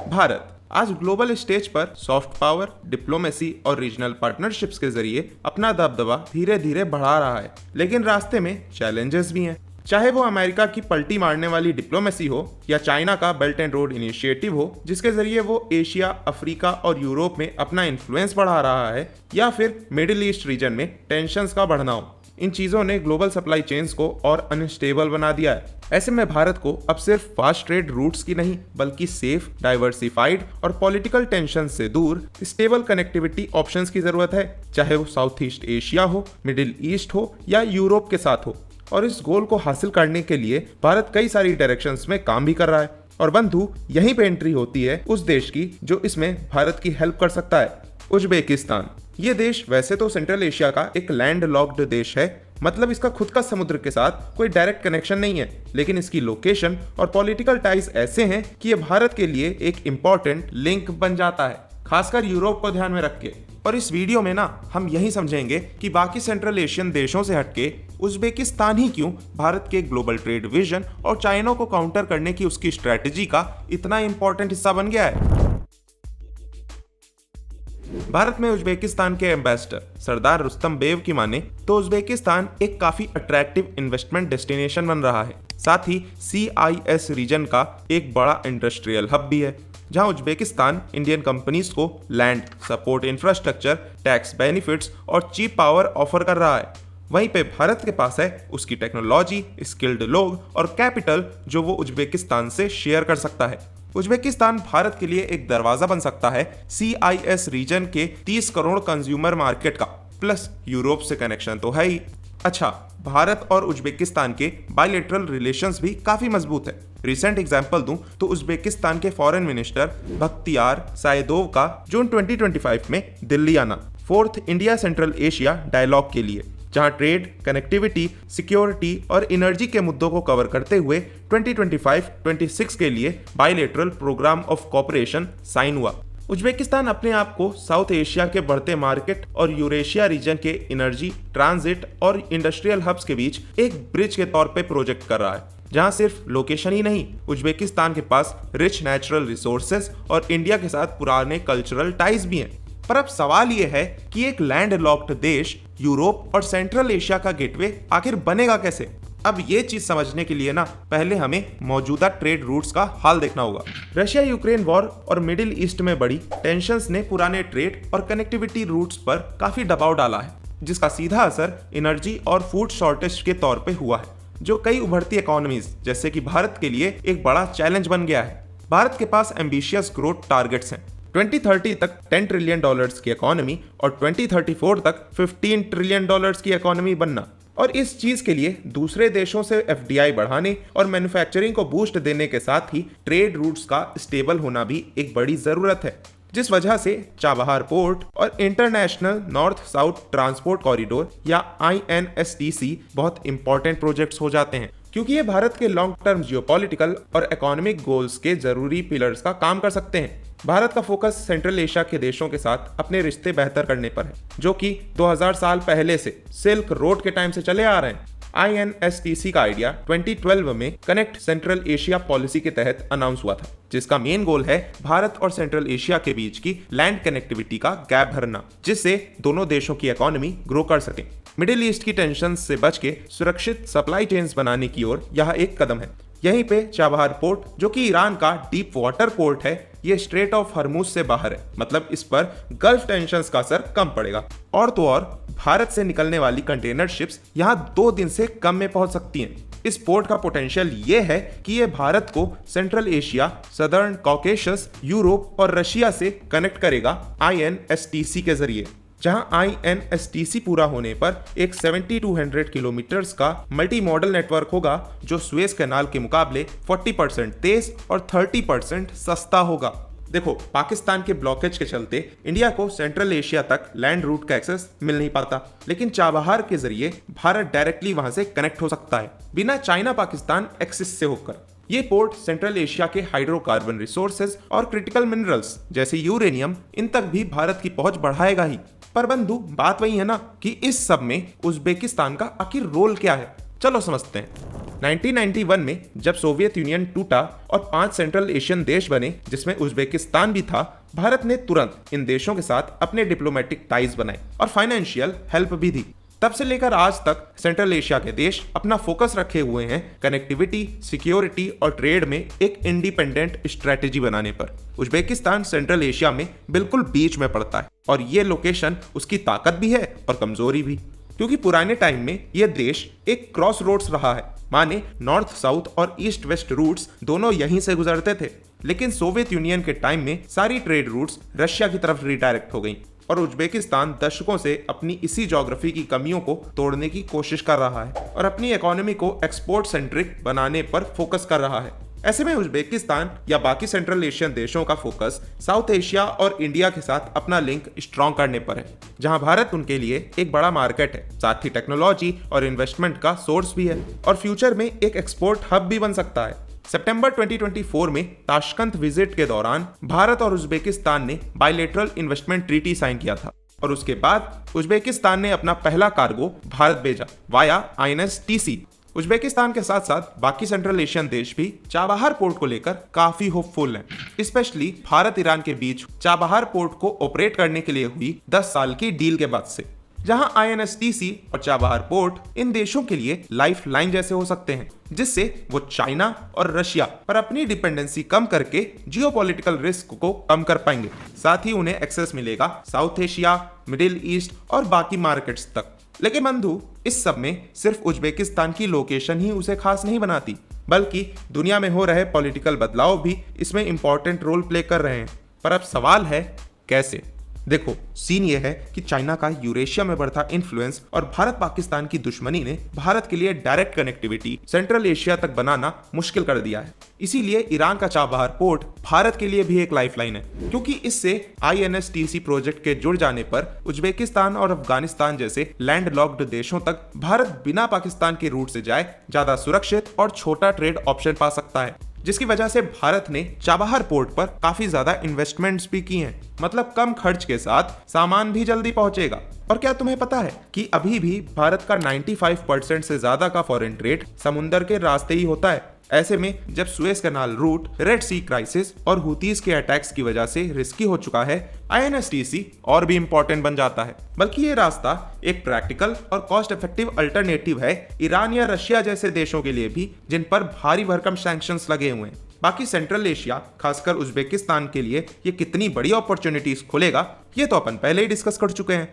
भारत आज global stage पर soft power, diplomacy और रीजनल पार्टनरशिप्स के जरिए अपना दबदबा धीरे धीरे बढ़ा रहा है, लेकिन रास्ते में चैलेंजेस भी हैं। चाहे वो अमेरिका की पलटी मारने वाली डिप्लोमेसी हो या चाइना का बेल्ट एंड रोड इनिशिएटिव हो, जिसके जरिए वो एशिया, अफ्रीका और यूरोप में अपना इन्फ्लुएंस बढ़ा रहा है, या फिर मिडिल ईस्ट रीजन में टेंशंस का बढ़ना हो, इन चीजों ने ग्लोबल सप्लाई चेन्स को और अनस्टेबल बना दिया है। ऐसे में भारत को अब सिर्फ फास्ट ट्रेड रूट्स की नहीं, बल्कि सेफ, डाइवर्सिफाइड और पॉलिटिकल टेंशन से दूर स्टेबल कनेक्टिविटी ऑप्शंस की जरूरत है, चाहे वो साउथ ईस्ट एशिया हो, मिडिल ईस्ट हो या यूरोप के साथ हो। और इस गोल को हासिल करने के लिए भारत कई सारी डायरेक्शंस में काम भी कर रहा है। और बंधु, यहीं पे एंट्री होती है उस देश की जो इसमें भारत की हेल्प कर सकता है, उज्बेकिस्तान। ये देश वैसे तो सेंट्रल एशिया का एक लैंड लॉक्ड देश है, मतलब इसका खुद का समुद्र के साथ कोई डायरेक्ट कनेक्शन नहीं है, लेकिन इसकी लोकेशन और पॉलिटिकल टाइज ऐसे हैं कि ये भारत के लिए एक इम्पोर्टेंट लिंक बन जाता है, खासकर यूरोप को ध्यान में रख के। और इस वीडियो में ना हम यही समझेंगे कि बाकी सेंट्रल एशियन देशों से हटके उज्बेकिस्तान ही क्यों भारत के ग्लोबल ट्रेड विजन और चाइना को काउंटर करने की उसकी स्ट्रेटेजी का इतना इंपॉर्टेंट हिस्सा बन गया है। भारत में उज्बेकिस्तान के एम्बेसडर सरदार रुस्तम बेव की माने तो उज्बेकिस्तान एक काफी अट्रैक्टिव इन्वेस्टमेंट डेस्टिनेशन बन रहा है। साथ ही CIS रीजन का एक बड़ा इंडस्ट्रियल हब भी है, जहां उज्बेकिस्तान इंडियन कंपनीज को land, support infrastructure, tax benefits और चीप पावर ऑफर कर रहा है। वहीं पे भारत के पास है उसकी टेक्नोलॉजी, स्किल्ड लोग और कैपिटल, जो वो उज्बेकिस्तान से शेयर कर सकता है। उज्बेकिस्तान भारत के लिए एक दरवाजा बन सकता है CIS रीजन के 30 करोड़ कंज्यूमर मार्केट का, प्लस यूरोप से कनेक्शन तो है ही। अच्छा, भारत और उज्बेकिस्तान के बायलैटरल रिलेशंस भी काफी मजबूत है। रिसेंट एग्जांपल दूं तो उज्बेकिस्तान के फॉरेन मिनिस्टर बख्तियार साइदोव का जून 2025 में दिल्ली आना 4th India central Asia dialogue के लिए, जहां ट्रेड, कनेक्टिविटी, सिक्योरिटी और एनर्जी के मुद्दों को कवर करते हुए 2025-26 के लिए bilateral program of cooperation sign हुआ। उज्बेकिस्तान अपने आप को साउथ एशिया के बढ़ते मार्केट और यूरेशिया रीजन के एनर्जी, ट्रांजिट और इंडस्ट्रियल हब्स के बीच एक ब्रिज के तौर पे प्रोजेक्ट कर रहा है, जहां सिर्फ लोकेशन ही नहीं, उज्बेकिस्तान के पास रिच नेचुरल रिसोर्सेज और इंडिया के साथ पुराने कल्चरल टाइज भी हैं। पर अब सवाल यह है कि एक लैंड लॉक्ड देश यूरोप और सेंट्रल एशिया का गेटवे आखिर बनेगा कैसे? अब ये चीज समझने के लिए ना पहले हमें मौजूदा ट्रेड रूट्स का हाल देखना होगा। रशिया यूक्रेन वॉर और मिडिल ईस्ट में बड़ी टेंशंस ने पुराने ट्रेड और कनेक्टिविटी रूट्स पर काफी दबाव डाला है, जिसका सीधा असर एनर्जी और फूड शॉर्टेज के तौर पे हुआ है, जो कई उभरती इकोनॉमीज जैसे कि भारत के लिए एक बड़ा चैलेंज बन गया है। भारत के पास एम्बिशियस ग्रोथ टारगेट्स हैं, 2030 तक $10 ट्रिलियन की इकोनॉमी और 2034 तक $15 ट्रिलियन की इकोनॉमी बनना। और इस चीज के लिए दूसरे देशों से FDI बढ़ाने और मैन्युफैक्चरिंग को बूस्ट देने के साथ ही ट्रेड रूट्स का स्टेबल होना भी एक बड़ी जरूरत है, जिस वजह से चाबहार पोर्ट और international north south transport corridor या INSTC बहुत इंपॉर्टेंट प्रोजेक्ट्स हो जाते हैं, क्योंकि ये भारत के लॉन्ग टर्म जियोपॉलिटिकल और इकोनॉमिक गोल्स के जरूरी पिलर्स का काम कर सकते हैं। भारत का फोकस सेंट्रल एशिया के देशों के साथ अपने रिश्ते बेहतर करने पर है, जो कि 2000 साल पहले से सिल्क रोड के टाइम से चले आ रहे हैं। INSTC का आइडिया 2012 में कनेक्ट सेंट्रल एशिया पॉलिसी के तहत अनाउंस हुआ था, जिसका मेन गोल है भारत और सेंट्रल एशिया के बीच की लैंड कनेक्टिविटी का गैप भरना, जिससे दोनों देशों की इकोनॉमी ग्रो कर सके। मिडिल ईस्ट की टेंशन से बच के सुरक्षित सप्लाई चेन्स बनाने की ओर यह एक कदम है। यहीं पे चाबहार पोर्ट, जो कि ईरान का डीप वाटर पोर्ट है, ये स्ट्रेट ऑफ हरमुज से बाहर है, मतलब इस पर गल्फ टेंशंस का असर कम पड़ेगा। और तो और भारत से निकलने वाली कंटेनर शिप्स यहाँ 2 दिन से कम में पहुंच सकती हैं। इस पोर्ट का पोटेंशियल ये है कि ये भारत को central Asia, southern Caucasus, Europe और रशिया से कनेक्ट करेगा INSTC के जरिए, जहां INSTC पूरा होने पर एक 7200 किलोमीटर्स का मल्टी मॉडल नेटवर्क होगा, जो सुएज कैनाल के मुकाबले 40% तेज और 30% सस्ता होगा। देखो, पाकिस्तान के ब्लॉकेज के चलते इंडिया को सेंट्रल एशिया तक लैंड रूट का एक्सेस मिल नहीं पाता, लेकिन चाबहार के जरिए भारत डायरेक्टली वहां से कनेक्ट हो सकता है, बिना चाइना पाकिस्तान एक्सिस से होकर। ये पोर्ट सेंट्रल एशिया के हाइड्रोकार्बन रिसोर्सेज और क्रिटिकल मिनरल्स जैसे यूरेनियम, इन तक भी भारत की पहुंच बढ़ाएगा ही। पर बंधु, बात वही है ना कि इस सब में उज्बेकिस्तान का आखिर रोल क्या है? चलो समझते हैं। 1991 में जब सोवियत यूनियन टूटा और 5 सेंट्रल एशियन देश बने जिसमें उज्बेकिस्तान भी था, भारत ने तुरंत इन देशों के साथ अपने डिप्लोमेटिक टाइज बनाए और फाइनेंशियल हेल्प भी दी। तब से लेकर आज तक सेंट्रल एशिया के देश अपना फोकस रखे हुए हैं कनेक्टिविटी, सिक्योरिटी और ट्रेड में एक इंडिपेंडेंट स्ट्रेटेजी बनाने पर। उज्बेकिस्तान सेंट्रल एशिया में बिल्कुल बीच में पड़ता है और ये लोकेशन उसकी ताकत भी है और कमजोरी भी, क्योंकि पुराने टाइम में यह देश एक क्रॉस रोड्स रहा है। माने नॉर्थ साउथ और ईस्ट वेस्ट रूट्स दोनों यहीं से गुजरते थे, लेकिन सोवियत यूनियन के टाइम में सारी ट्रेड रूट्स रशिया की तरफ रिडायरेक्ट हो गई और उज्बेकिस्तान दशकों से अपनी इसी ज्योग्राफी की कमियों को तोड़ने की कोशिश कर रहा है और अपनी इकोनॉमी को एक्सपोर्ट सेंट्रिक बनाने पर फोकस कर रहा है। ऐसे में उज्बेकिस्तान या बाकी सेंट्रल एशियन देशों का फोकस साउथ एशिया और इंडिया के साथ अपना लिंक स्ट्रॉन्ग करने पर है, जहां भारत उनके लिए एक बड़ा मार्केट है, साथ ही टेक्नोलॉजी और इन्वेस्टमेंट का सोर्स भी है और फ्यूचर में एक एक्सपोर्ट हब भी बन सकता है। सितंबर 2024 में ताशकंद विजिट के दौरान भारत और उज्बेकिस्तान ने बायलैटरल इन्वेस्टमेंट ट्रीटी साइन किया था और उसके बाद उज्बेकिस्तान ने अपना पहला कार्गो भारत भेजा वाया INSTC। उज्बेकिस्तान के साथ साथ बाकी सेंट्रल एशियन देश भी चाबहार पोर्ट को लेकर काफी होपफुल हैं, स्पेशली भारत ईरान के बीच चाबहार पोर्ट को ऑपरेट करने के लिए हुई 10 साल की डील के बाद से, जहां INSTC और चाबहार पोर्ट इन देशों के लिए लाइफ लाइन जैसे हो सकते हैं, जिससे वो चाइना और रशिया पर अपनी डिपेंडेंसी कम करके जियोपॉलिटिकल रिस्क को कम कर पाएंगे। साथ ही उन्हें एक्सेस मिलेगा साउथ एशिया, मिडिल ईस्ट और बाकी मार्केट्स तक। लेकिन बंधु, इस सब में सिर्फ उज्बेकिस्तान की लोकेशन ही उसे खास नहीं बनाती, बल्कि दुनिया में हो रहे पॉलिटिकल बदलाव भी इसमें इंपॉर्टेंट रोल प्ले कर रहे हैं। पर अब सवाल है कैसे? देखो, सीन ये है कि चाइना का यूरेशिया में बढ़ता इन्फ्लुएंस और भारत पाकिस्तान की दुश्मनी ने भारत के लिए डायरेक्ट कनेक्टिविटी सेंट्रल एशिया तक बनाना मुश्किल कर दिया है। इसीलिए ईरान का चाबहार पोर्ट भारत के लिए भी एक लाइफलाइन है, क्योंकि इससे INSTC प्रोजेक्ट के जुड़ जाने पर उज्बेकिस्तान और अफगानिस्तान जैसे लैंड लॉक्ड देशों तक भारत बिना पाकिस्तान के रूट से जाए ज्यादा सुरक्षित और छोटा ट्रेड ऑप्शन पा सकता है, जिसकी वजह से भारत ने चाबहार पोर्ट पर काफी ज्यादा इन्वेस्टमेंट्स भी की हैं। मतलब कम खर्च के साथ सामान भी जल्दी पहुंचेगा। और क्या तुम्हें पता है कि अभी भी भारत का 95% से ज्यादा का फॉरेन ट्रेड समुंदर के रास्ते ही होता है। ऐसे में जब सुएज कैनाल रूट, रेड सी क्राइसिस और हुतीज के अटैक्स की वजह से रिस्की हो चुका है, INSTC और भी इंपॉर्टेंट बन जाता है। बल्कि ये रास्ता एक प्रैक्टिकल और कॉस्ट इफेक्टिव अल्टरनेटिव है ईरान या रशिया जैसे देशों के लिए भी, जिन पर भारी भरकम सैंक्शंस लगे हुए हैं। बाकी सेंट्रल एशिया, खासकर उज्बेकिस्तान के लिए ये कितनी बड़ी अपॉर्चुनिटीज खोलेगा, ये तो अपन पहले ही डिस्कस कर चुके हैं।